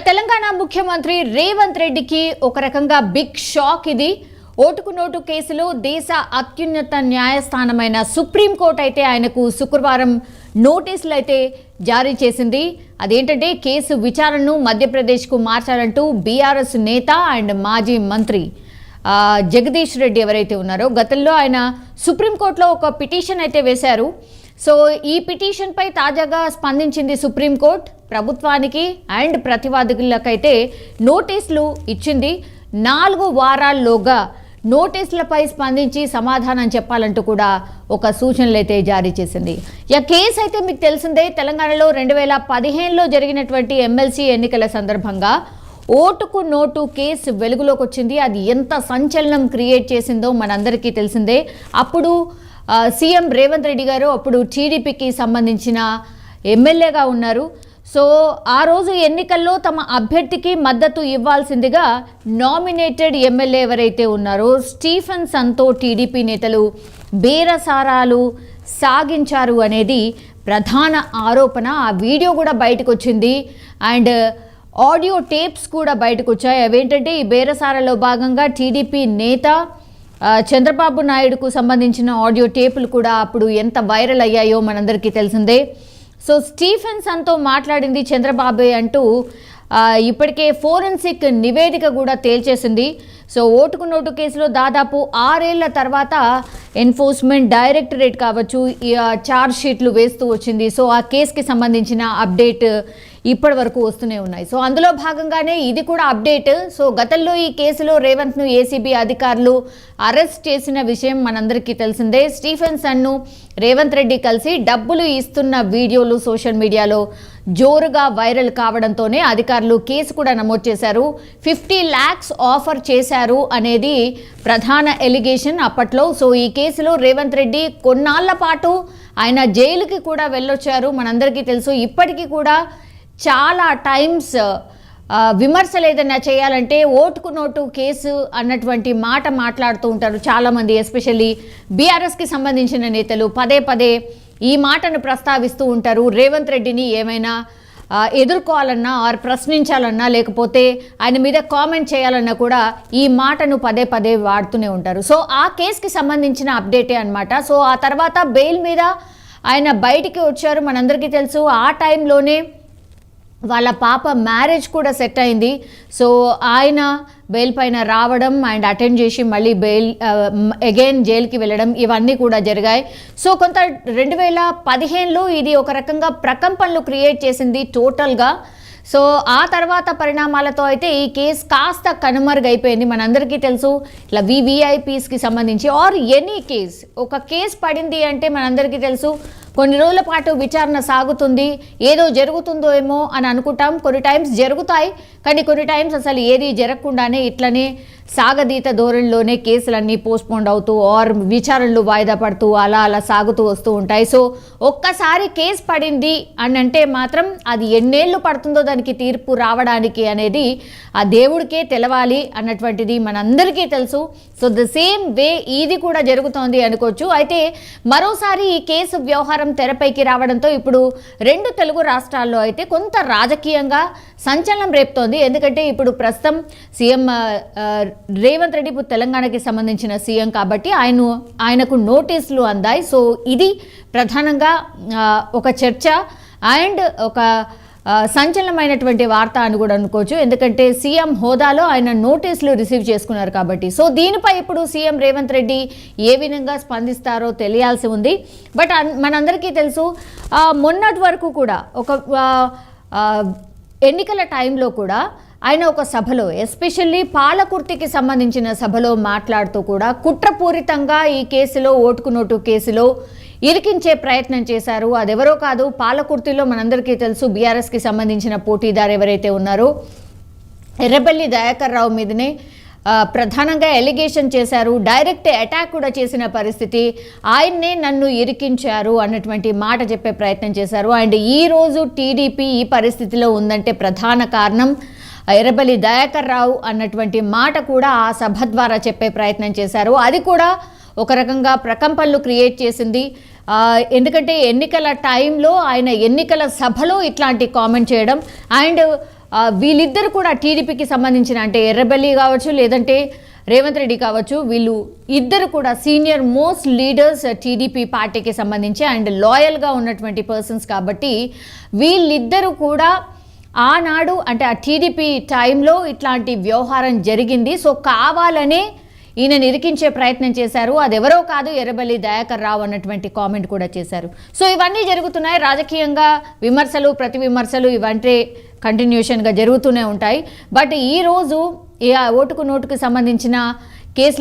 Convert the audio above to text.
తెలంగాణ ముఖ్యమంత్రి రేవంత్ రెడ్డికి ఒక రకంగా బిగ్ షాక్ ఇది. ఓటుకు నోటు కేసులో దేశ అత్యున్నత న్యాయస్థానమైన సుప్రీంకోర్టు అయితే ఆయనకు శుక్రవారం నోటీసులు అయితే జారీ చేసింది. అదేంటంటే కేసు విచారణను మధ్యప్రదేశ్కు మార్చాలంటూ బీఆర్ఎస్ నేత అండ్ మాజీ మంత్రి జగదీష్ రెడ్డి ఎవరైతే ఉన్నారో గతంలో ఆయన సుప్రీంకోర్టులో ఒక పిటిషన్ అయితే వేశారు. సో ఈ పిటిషన్పై తాజాగా స్పందించింది సుప్రీంకోర్టు. ప్రభుత్వానికి అండ్ ప్రతివాదులకైతే నోటీసులు ఇచ్చింది. 4 వారాల్లోగా నోటీసులపై స్పందించి సమాధానం చెప్పాలంటూ కూడా ఒక సూచనలు అయితే జారీ చేసింది. కేసు అయితే మీకు తెలిసిందే, తెలంగాణలో 2015లో జరిగినటువంటి ఎమ్మెల్సీ ఎన్నికల సందర్భంగా ఓటుకు నోటు కేసు వెలుగులోకి వచ్చింది. అది ఎంత సంచలనం క్రియేట్ చేసిందో మనందరికీ తెలిసిందే. అప్పుడు సీఎం రేవంత్ రెడ్డి గారు అప్పుడు టీడీపీకి సంబంధించిన ఎమ్మెల్యేగా ఉన్నారు. సో ఆ రోజు ఎన్నికల్లో తమ అభ్యర్థికి మద్దతు ఇవ్వాల్సిందిగా నామినేటెడ్ ఎమ్మెల్యే ఎవరైతే ఉన్నారో స్టీఫెన్సన్తో టీడీపీ నేతలు బేరసారాలు సాగించారు అనేది ప్రధాన ఆరోపణ. ఆ వీడియో కూడా బయటకు వచ్చింది అండ్ ఆడియో టేప్స్ కూడా బయటకు వచ్చాయి. అవేంటంటే ఈ బేరసారాలో భాగంగా టీడీపీ నేత చంద్రబాబు నాయుడుకు సంబంధించిన ఆడియో టేపులు కూడా అప్పుడు ఎంత వైరల్ అయ్యాయో మనందరికీ తెలిసిందే. సో స్టీఫెన్సన్తో మాట్లాడింది చంద్రబాబే అంటూ ఇప్పటికే ఫోరెన్సిక్ నివేదిక కూడా తేల్చేసింది. సో ఓటుకు నోటు కేసులో దాదాపు 6 ఏళ్ల తర్వాత ఎన్ఫోర్స్మెంట్ డైరెక్టరేట్ కావచ్చు ఛార్జ్ షీట్లు వేస్తూ వచ్చింది. సో ఆ కేసుకి సంబంధించిన అప్డేట్ ఇప్పటి వరకు వస్తూనే ఉన్నాయి. సో అందులో భాగంగానే ఇది కూడా అప్డేట్. సో గతంలో ఈ కేసులో రేవంత్ను ఏసీబీ అధికారులు అరెస్ట్ చేసిన విషయం మనందరికీ తెలిసిందే. స్టీఫెన్సన్ను రేవంత్ రెడ్డి కలిసి డబ్బులు ఇస్తున్న వీడియోలు సోషల్ మీడియాలో జోరుగా వైరల్ కావడంతోనే అధికారులు కేసు కూడా నమోదు చేశారు. 50 lakhs ఆఫర్ చేశారు అనేది ప్రధాన ఎలిగేషన్ అప్పట్లో. సో ఈ కేసులో రేవంత్ రెడ్డి కొన్నాళ్ల పాటు ఆయన జైలుకి కూడా వెళ్ళొచ్చారు, మనందరికీ తెలుసు. ఇప్పటికీ కూడా చాలా టైమ్స్ విమర్శలు ఏదైనా చేయాలంటే ఓటుకు నోటు కేసు అన్నటువంటి మాట మాట్లాడుతూ ఉంటారు చాలామంది, ఎస్పెషల్లీ బీఆర్ఎస్కి సంబంధించిన నేతలు పదే పదే ఈ మాటను ప్రస్తావిస్తూ ఉంటారు. రేవంత్ రెడ్డిని ఏమైనా ఎదుర్కోవాలన్నా ఆర్ ప్రశ్నించాలన్నా లేకపోతే ఆయన మీద కామెంట్ చేయాలన్నా కూడా ఈ మాటను పదే పదే వాడుతూనే ఉంటారు. సో ఆ కేసుకి సంబంధించిన అప్డేటే అనమాట. సో ఆ తర్వాత బెయిల్ మీద ఆయన బయటికి వచ్చారు, మనందరికీ తెలుసు. ఆ టైంలోనే వాళ్ళ పాప మ్యారేజ్ కూడా సెట్ అయింది. సో ఆయన బెయిల్ పైన రావడం అండ్ అటెండ్ చేసి మళ్ళీ బెయిల్ అగైన్ జైలుకి వెళ్ళడం ఇవన్నీ కూడా జరిగాయి. సో కొంత 2015లో ఇది ఒక రకంగా ప్రకంపనలు క్రియేట్ చేసింది టోటల్గా. సో ఆ తర్వాత పరిణామాలతో అయితే ఈ కేసు కాస్త కనుమరుగైపోయింది. మనందరికీ తెలుసు ఇట్లా వివిఐపీస్కి సంబంధించి ఆర్ ఎనీ కేస్ ఒక కేసు పడింది అంటే మనందరికీ తెలుసు కొన్ని రోజుల పాటు విచారణ సాగుతుంది, ఏదో జరుగుతుందో ఏమో అని అనుకుంటాం. కొన్ని టైమ్స్ జరుగుతాయి, కానీ కొన్ని టైమ్స్ అసలు ఏది జరగకుండానే ఇట్లనే సాగదీత ధోరణిలోనే కేసులన్నీ పోస్ట్పోండ్ అవుతూ ఆర్ విచారణలు వాయిదా పడుతూ అలా సాగుతూ వస్తూ ఉంటాయి. సో ఒక్కసారి కేసు పడింది అని అంటే మాత్రం అది ఎన్నేళ్ళు పడుతుందో దానికి తీర్పు రావడానికి అనేది ఆ దేవుడికే తెలవాలి అన్నటువంటిది మనందరికీ తెలుసు. సో ద సేమ్ వే ఇది కూడా జరుగుతోంది అనుకోవచ్చు. అయితే మరోసారి ఈ కేసు వ్యవహారం తెరపైకి రావడంతో ఇప్పుడు 2 తెలుగు రాష్ట్రాల్లో అయితే కొంత రాజకీయంగా సంచలనం రేపుతోంది. ఎందుకంటే ఇప్పుడు ప్రస్తుతం సీఎం రేవంత్ రెడ్డి తెలంగాణకి సంబంధించిన సీఎం కాబట్టి ఆయనకు నోటీసులు అందాయి. సో ఇది ప్రధానంగా ఒక చర్చ అండ్ ఒక సంచలనమైనటువంటి వార్త అని కూడా అనుకోవచ్చు. ఎందుకంటే సీఎం హోదాలో ఆయన నోటీసులు రిసీవ్ చేసుకున్నారు కాబట్టి. సో దీనిపై ఇప్పుడు సీఎం రేవంత్ రెడ్డి ఏ విధంగా స్పందిస్తారో తెలియాల్సి ఉంది. బట్ మనందరికీ తెలుసు మొన్నటి వరకు కూడా ఒక ఎన్నికల టైంలో కూడా ఆయన ఒక సభలో ఎస్పెషల్లీ పాలకుర్తికి సంబంధించిన సభలో మాట్లాడుతూ కూడా కుట్రపూరితంగా ఈ కేసులో ఓటుకు నోటు కేసులో ఇరికించే ప్రయత్నం చేశారు. అదెవరో కాదు, పాలకుర్తిలో మనందరికీ తెలుసు బీఆర్ఎస్కి సంబంధించిన పోటీదారు ఎవరైతే ఉన్నారో ఎర్రబెల్లి దయాకర్ రావు మీదనే ప్రధానంగా ఎలిగేషన్ చేశారు. డైరెక్ట్ అటాక్ కూడా చేసిన పరిస్థితి, ఆయన్నే నన్ను ఇరికించారు అన్నటువంటి మాట చెప్పే ప్రయత్నం చేశారు. అండ్ ఈరోజు టీడీపీ ఈ పరిస్థితిలో ఉందంటే ప్రధాన కారణం ఎర్రబెల్లి దయాకర్ రావు అన్నటువంటి మాట కూడా ఆ సభ ద్వారా చెప్పే ప్రయత్నం చేశారు. అది కూడా ఒక రకంగా ప్రకంపనలు క్రియేట్ చేసింది. ఎందుకంటే ఎన్నికల టైంలో ఆయన ఎన్నికల సభలో ఇట్లాంటి కామెంట్ చేయడం అండ్ వీళ్ళిద్దరు కూడా టీడీపీకి సంబంధించిన అంటే ఎర్రబెల్లి కావచ్చు లేదంటే రేవంత్ రెడ్డి కావచ్చు, వీళ్ళు ఇద్దరు కూడా సీనియర్ మోస్ట్ లీడర్స్ టీడీపీ పార్టీకి సంబంధించి అండ్ లాయల్గా ఉన్నటువంటి పర్సన్స్ కాబట్టి వీళ్ళిద్దరూ కూడా ఆనాడు అంటే ఆ టీడీపీ టైంలో ఇట్లాంటి వ్యవహారం జరిగింది. సో కావాలనే ఈయన ఇరికించే ప్రయత్నం చేశారు, అదెవరో కాదు ఎర్రబెల్లి దయాకర్ రావు అన్నటువంటి కామెంట్ కూడా చేశారు. సో ఇవన్నీ జరుగుతున్నాయి రాజకీయంగా, విమర్శలు ప్రతి విమర్శలు ఇవంటే కంటిన్యూషన్గా జరుగుతూనే ఉంటాయి. బట్ ఈరోజు ఓటుకు నోటుకు సంబంధించిన కేసులు